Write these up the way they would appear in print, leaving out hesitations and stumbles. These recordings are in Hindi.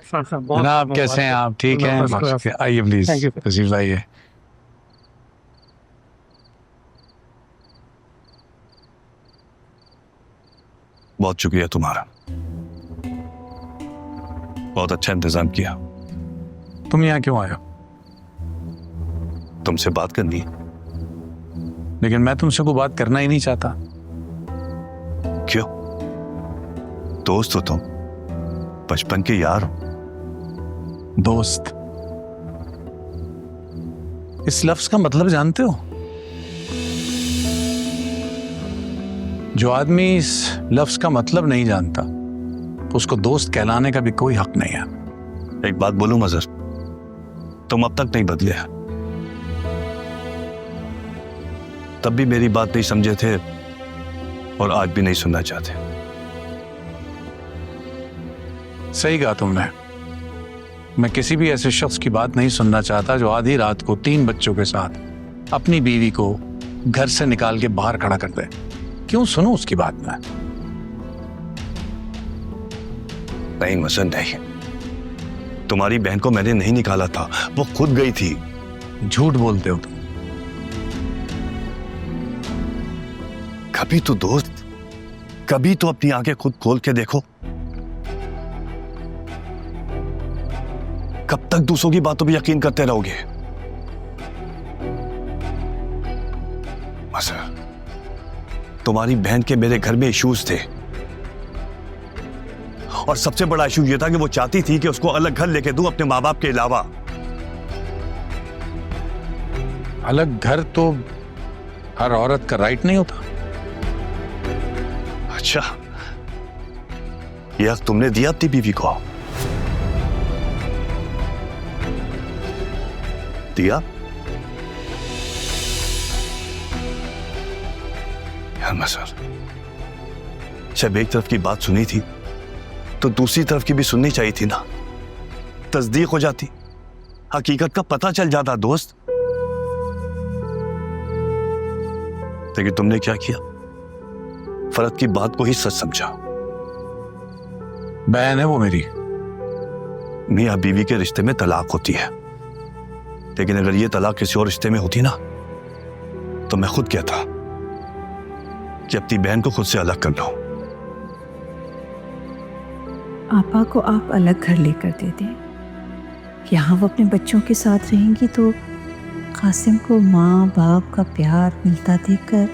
जनाब कैसे हैं आप? ठीक हैं? आइए प्लीज, तशरीफ लाइए। बहुत शुक्रिया तुम्हारा, बहुत अच्छा इंतजाम किया। तुम यहाँ क्यों आए हो? तुमसे बात करनी है। लेकिन मैं तुमसे कोई बात करना ही नहीं चाहता। क्यों? दोस्त हो तुम, बचपन के यार हो। दोस्त, इस लफ्ज का मतलब जानते हो? जो आदमी इस लफ्ज का मतलब नहीं जानता, उसको दोस्त कहलाने का भी कोई हक नहीं है। एक बात बोलूं मजर, तुम अब तक नहीं बदले। तब भी मेरी बात नहीं समझे थे और आज भी नहीं सुनना चाहते। सही कहा तुमने। मैं किसी भी ऐसे शख्स की बात नहीं सुनना चाहता जो आधी रात को 3 बच्चों के साथ अपनी बीवी को घर से निकाल के बाहर खड़ा कर दे। क्यों सुनो उसकी बात में? नहीं मजर नहीं, तुम्हारी बहन को मैंने नहीं निकाला था, वो खुद गई थी। झूठ बोलते हो तुम। कभी तो दोस्त, कभी तो अपनी आंखें खुद खोल के देखो। कब तक दूसरों की बातों पर यकीन करते रहोगे? मजर, तुम्हारी बहन के मेरे घर में इश्यूज थे और सबसे बड़ा इशू यह था कि वो चाहती थी कि उसको अलग घर लेके दूं अपने माँ बाप के अलावा। अलग घर तो हर औरत का राइट नहीं होता। अच्छा, यह हक तुमने दिया अपनी बीवी को? दिया? यार मसर, जब एक तरफ की बात सुनी थी तो दूसरी तरफ की भी सुननी चाहिए थी ना। तस्दीक हो जाती, हकीकत का पता चल जाता दोस्त। लेकिन तुमने क्या किया? फरत की बात को ही सच समझा। बहन है वो मेरी। मियां बीवी के रिश्ते में तलाक होती है, लेकिन अगर ये तलाक किसी और रिश्ते में होती ना, तो मैं खुद कहता कि अपनी बहन को खुद से अलग कर लो। आपा को आप अलग घर लेकर दे दें। यहाँ वो अपने बच्चों के साथ रहेंगी तो कासिम को माँ बाप का प्यार मिलता देखकर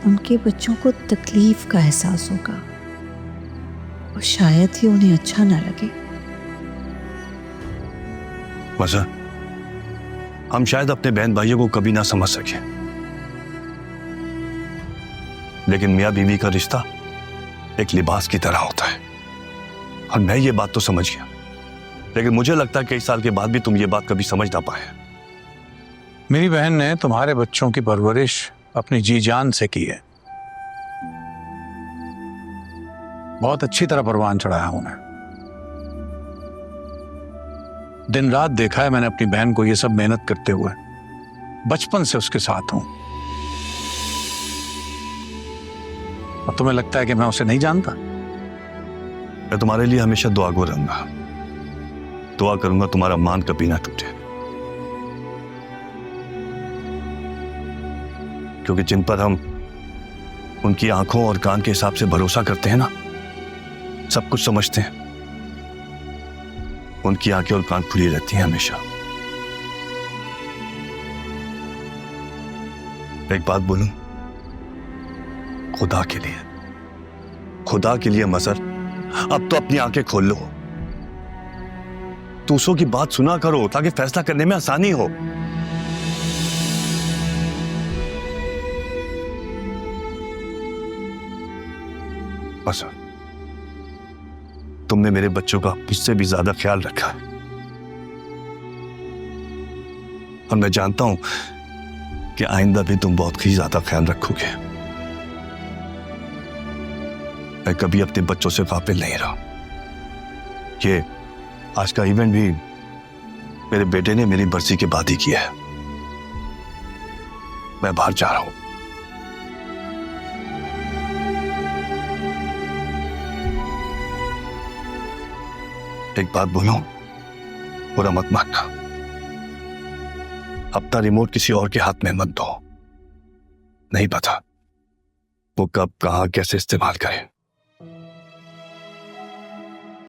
उनके बच्चों को तकलीफ का एहसास होगा और शायद ही उन्हें अच्छा ना लगे। मज़ा, हम शायद अपने बहन भाइयों को कभी ना समझ सके, लेकिन मियाँ बीवी का रिश्ता एक लिबास की तरह होता है। और मैं ये बात तो समझ गया, लेकिन मुझे लगता है कई साल के बाद भी तुम ये बात कभी समझ ना पाए। मेरी बहन ने तुम्हारे बच्चों की परवरिश अपनी जी जान से की है। बहुत अच्छी तरह परवान चढ़ाया उन्हें। दिन रात देखा है मैंने अपनी बहन को ये सब मेहनत करते हुए। बचपन से उसके साथ हूं। और तुम्हें लगता है कि मैं उसे नहीं जानता? मैं तुम्हारे लिए हमेशा दुआगो रहूंगा। दुआ करूंगा तुम्हारा मान कभी ना टूटे, क्योंकि जिन पर हम उनकी आंखों और कान के हिसाब से भरोसा करते हैं ना, सब कुछ समझते हैं, उनकी आंखें और कान खुली रहती हैं हमेशा। एक बात बोलूं, खुदा के लिए, खुदा के लिए मजर, अब तो अपनी आंखें खोल लो। दूसरों की बात सुना करो ताकि फैसला करने में आसानी हो। मजर, तुमने मेरे बच्चों का मुझसे भी ज्यादा ख्याल रखा है और मैं जानता हूं कि आइंदा भी तुम बहुत ही ज्यादा ख्याल रखोगे। मैं कभी अपने बच्चों से गाफिल नहीं रहा। ये आज का इवेंट भी मेरे बेटे ने मेरी बरसी के बाद ही किया है। मैं बाहर जा रहा हूं। एक बात बोलूं, बुरा मत मानना, अपना रिमोट किसी और के हाथ में मत दो। नहीं पता वो कब कहां कैसे इस्तेमाल करे।